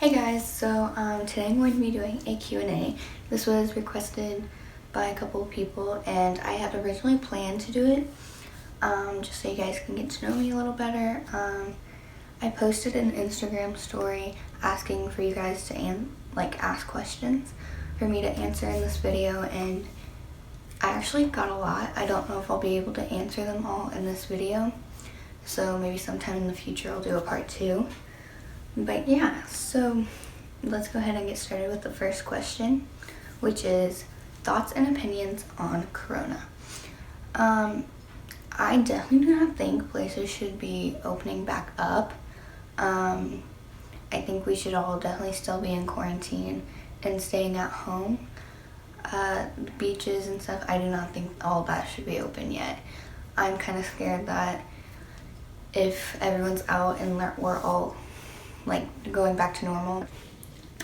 Hey guys, so today I'm going to be doing a Q&A. This was requested by a couple of people and I had originally planned to do it just so you guys can get to know me a little better. I posted an Instagram story asking for you guys to ask questions for me to answer in this video, and I actually got a lot. I don't know if I'll be able to answer them all in this video, so maybe sometime in the future I'll do a part 2. But yeah, so let's go ahead and get started with the first question, which is thoughts and opinions on Corona. I definitely do not think places should be opening back up. I think we should all definitely still be in quarantine and staying at home. Beaches and stuff, I do not think all that should be open yet. I'm kind of scared that if everyone's out and we're all going back to normal,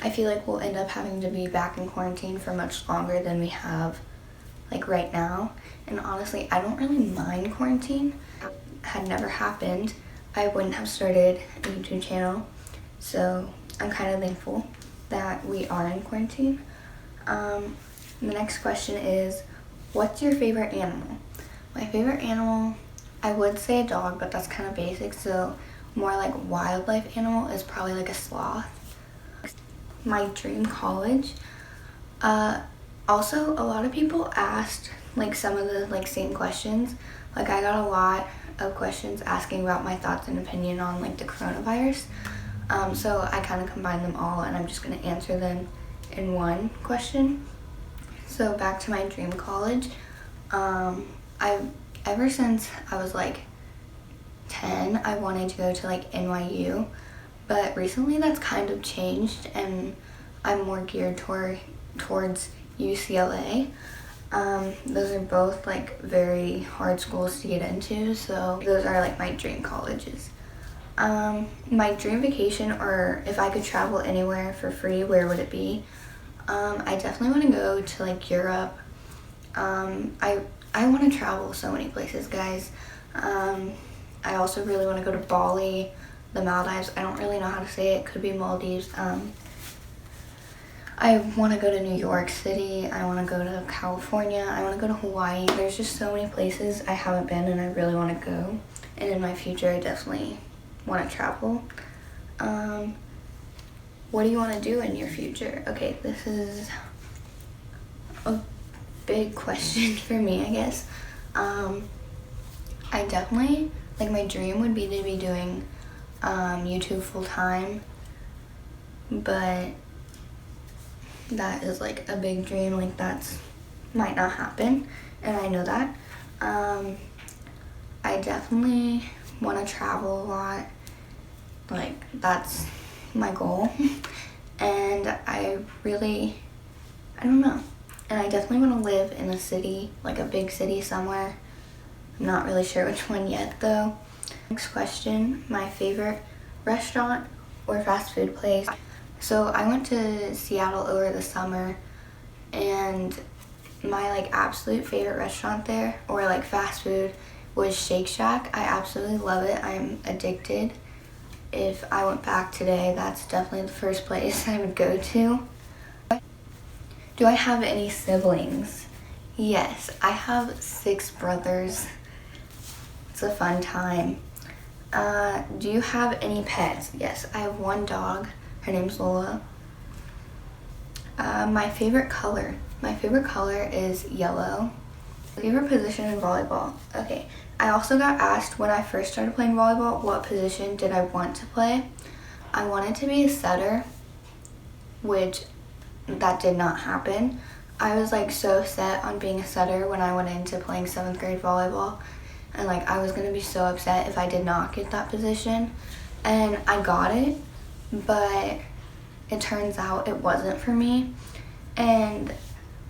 I feel like we'll end up having to be back in quarantine for much longer than we have right now. And honestly, I don't really mind quarantine. Had never happened, I wouldn't have started a YouTube channel, so I'm kind of thankful that we are in quarantine. The next question is, what's your favorite animal? My favorite animal, I would say a dog, but that's kind of basic, so more like wildlife animal is probably like a sloth. My dream college. Also, a lot of people asked some of the same questions. I got a lot of questions asking about my thoughts and opinion on the coronavirus. So I kind of combined them all, and I'm just going to answer them in one question. So back to my dream college. Ever since I was 10, I wanted to go to NYU, but recently that's kind of changed and I'm more geared towards UCLA. Those are both very hard schools to get into, so those are my dream colleges. My dream vacation, or if I could travel anywhere for free, where would it be? I definitely want to go to Europe. I want to travel so many places, guys. I also really want to go to Bali, the Maldives. I don't really know how to say it. Could be Maldives. I want to go to New York City. I want to go to California. I want to go to Hawaii. There's just so many places I haven't been and I really want to go. And in my future, I definitely want to travel. What do you want to do in your future? Okay, this is a big question for me, I guess. I definitely, my dream would be to be doing YouTube full time, but that is a big dream. That's might not happen, and I know that. I definitely want to travel a lot. That's my goal. And I don't know. And I definitely want to live in a city, a big city somewhere. I'm not really sure which one yet, though. Next question, my favorite restaurant or fast food place. So I went to Seattle over the summer, and my absolute favorite restaurant there, or fast food, was Shake Shack. I absolutely love it. I'm addicted. If I went back today, that's definitely the first place I would go to. Do I have any siblings? Yes, I have 6 brothers. It's a fun time. Do you have any pets? Yes, I have 1 dog. Her name's Lola. My favorite color. My favorite color is yellow. Favorite position in volleyball. Okay, I also got asked when I first started playing volleyball, what position did I want to play? I wanted to be a setter, which that did not happen. I was so set on being a setter when I went into playing 7th grade volleyball, and I was gonna be so upset if I did not get that position, and I got it, but it turns out it wasn't for me. And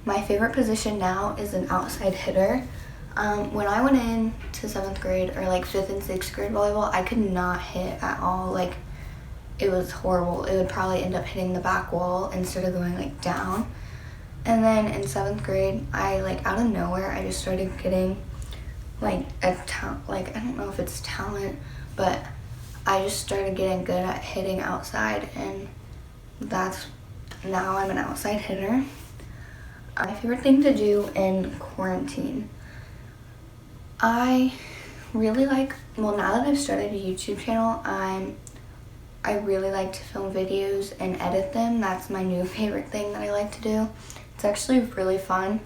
my favorite position now is an outside hitter. When I went into 7th grade, or 5th and 6th grade volleyball, I could not hit at all. It was horrible. It would probably end up hitting the back wall instead of going down. And then in 7th grade, I out of nowhere, I just started getting I don't know if it's talent, but I just started getting good at hitting outside, and now I'm an outside hitter. My favorite thing to do in quarantine. I really like, well, now that I've started a YouTube channel, I really like to film videos and edit them. That's my new favorite thing that I like to do. It's actually really fun.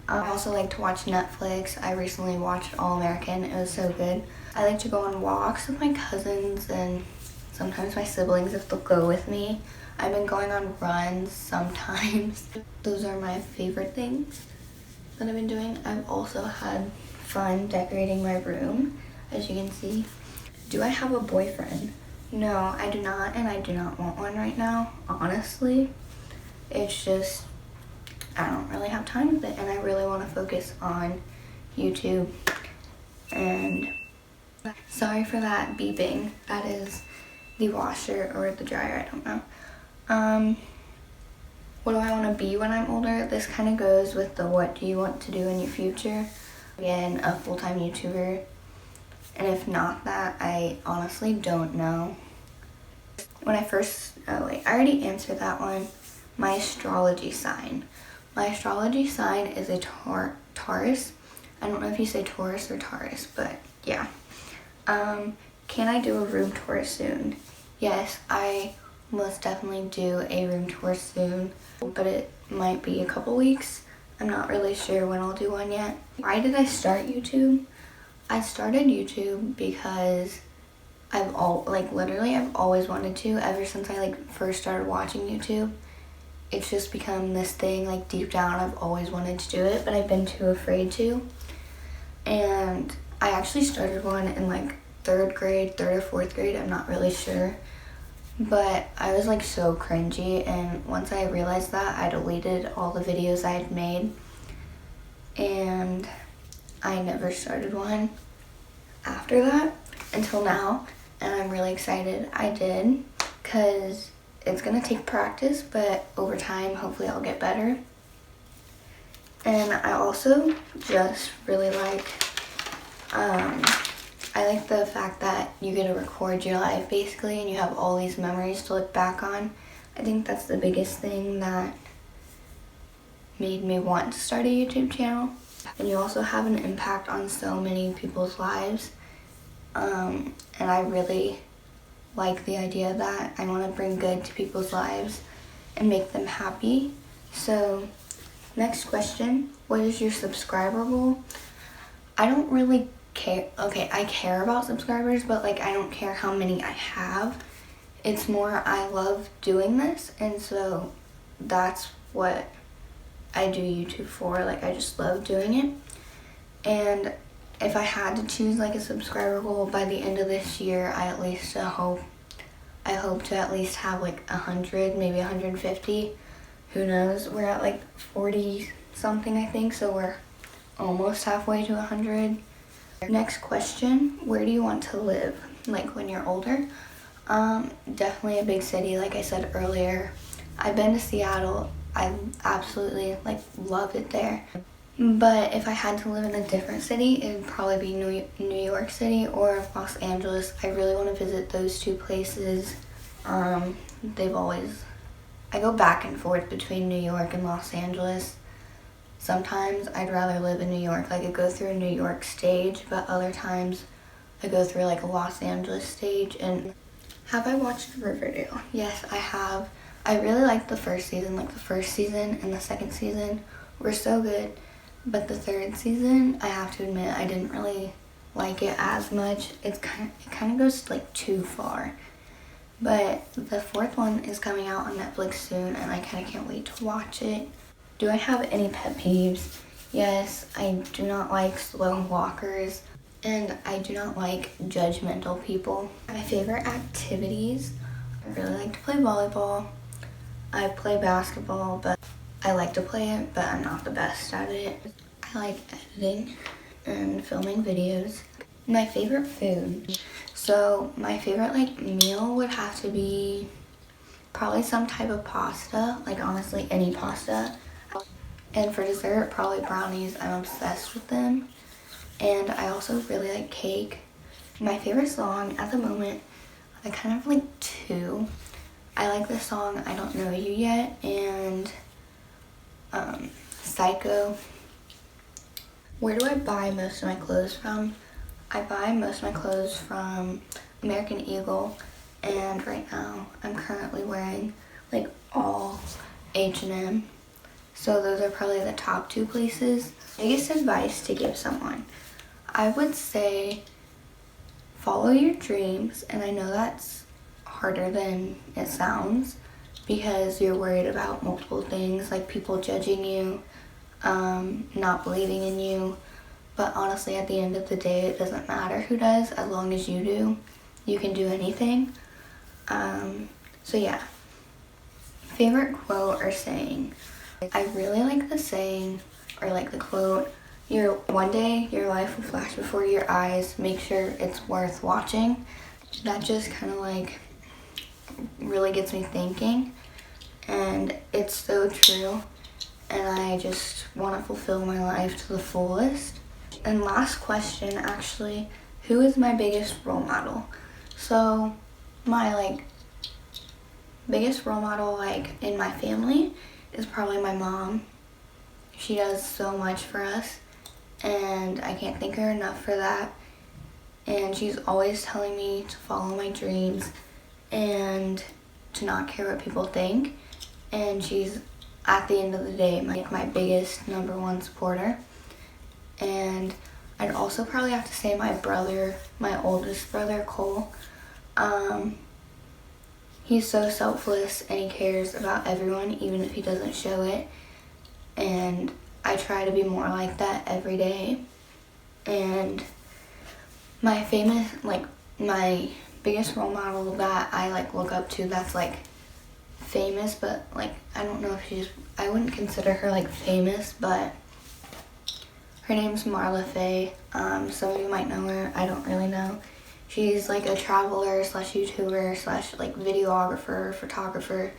I also like to watch Netflix. I recently watched All American. It was so good. I like to go on walks with my cousins and sometimes my siblings if they'll go with me. I've been going on runs sometimes. Those are my favorite things that I've been doing. I've also had fun decorating my room, as you can see. Do I have a boyfriend? No, I do not, and I do not want one right now, honestly. It's just, I don't really have time with it, and I really want to focus on YouTube. And sorry for that beeping. That is the washer or the dryer, I don't know. What do I want to be when I'm older? This kind of goes with the what do you want to do in your future. Again, a full-time YouTuber. And if not that, I honestly don't know. When I first, oh wait, I already answered that one. My astrology sign. My astrology sign is a Taurus. I don't know if you say Taurus or Taurus, but yeah. Can I do a room tour soon? Yes, I most definitely do a room tour soon, but it might be a couple weeks. I'm not really sure when I'll do one yet. Why did I start YouTube? I started YouTube because I've always wanted to, ever since I first started watching YouTube. It's just become this thing, deep down I've always wanted to do it, but I've been too afraid to. And I actually started one in third or fourth grade, I'm not really sure. But I was so cringy, and once I realized that, I deleted all the videos I had made. And I never started one after that until now, and I'm really excited I did, because it's gonna take practice, but over time hopefully I'll get better. And I also just really I like the fact that you get to record your life basically, and you have all these memories to look back on. I think that's the biggest thing that made me want to start a YouTube channel. And you also have an impact on so many people's lives. And I really like the idea that I want to bring good to people's lives and make them happy. So, next question, what is your subscriber goal? I don't really care. Okay, I care about subscribers, but I don't care how many I have. It's more I love doing this, and so that's what I do YouTube for. I just love doing it. And if I had to choose a subscriber goal by the end of this year, I hope to at least have 100, maybe 150. Who knows? We're at 40 something, I think, so we're almost halfway to 100. Next question, where do you want to live when you're older? Definitely a big city, like I said earlier. I've been to Seattle. I absolutely love it there. But if I had to live in a different city, it would probably be New York City or Los Angeles. I really want to visit those two places. I go back and forth between New York and Los Angeles. Sometimes I'd rather live in New York. I go through a New York stage, but other times I go through a Los Angeles stage. And have I watched Riverdale? Yes, I have. I really liked the first season. The first season and the second season were so good. But the third season, I have to admit, I didn't really like it as much. It kind of goes too far. But the fourth one is coming out on Netflix soon, and I kind of can't wait to watch it. Do I have any pet peeves? Yes, I do not like slow walkers, and I do not like judgmental people. My favorite activities, I really like to play volleyball. I play basketball, but I like to play it, but I'm not the best at it. I like editing and filming videos. My favorite food. So my favorite meal would have to be probably some type of pasta, honestly any pasta. And for dessert, probably brownies. I'm obsessed with them. And I also really like cake. My favorite song at the moment, I kind of two. I like the song I Don't Know You Yet, and Psycho. Where do I buy most of my clothes from? I buy most of my clothes from American Eagle, and right now I'm currently wearing like all H&M. So those are probably the top two places. Biggest advice to give someone, I would say follow your dreams, and I know that's harder than it sounds because you're worried about multiple things like people judging you, not believing in you, but honestly at the end of the day it doesn't matter who does, as long as you do, you can do anything. So yeah, favorite quote or saying. I really like the saying, or like the quote, one day your life will flash before your eyes, make sure it's worth watching. That just kind of like really gets me thinking, and it's so true, and I just want to fulfill my life to the fullest. And last question, actually, who is my biggest role model? So my like biggest role model like in my family is probably my mom. She does so much for us, and I can't thank her enough for that. And she's always telling me to follow my dreams and to not care what people think. And she's, at the end of the day, my biggest number one supporter. And I'd also probably have to say my brother, my oldest brother, Cole. He's so selfless and he cares about everyone, even if he doesn't show it. And I try to be more like that every day. And my biggest role model that I like look up to that's like famous, but like I don't know if I wouldn't consider her like famous, but her name's Marla Faye. Some of you might know her, I don't really know. She's like a traveler / YouTuber / like videographer, photographer.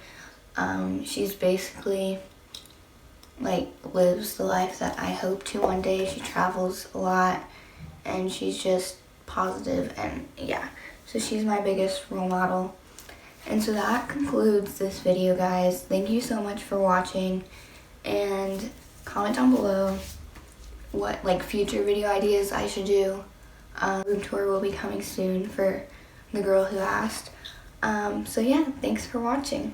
She's basically like lives the life that I hope to one day. She travels a lot and she's just positive, and yeah, so she's my biggest role model. And so that concludes this video, guys. Thank you so much for watching, and comment down below what like future video ideas I should do. Room tour will be coming soon for the girl who asked. So yeah, thanks for watching.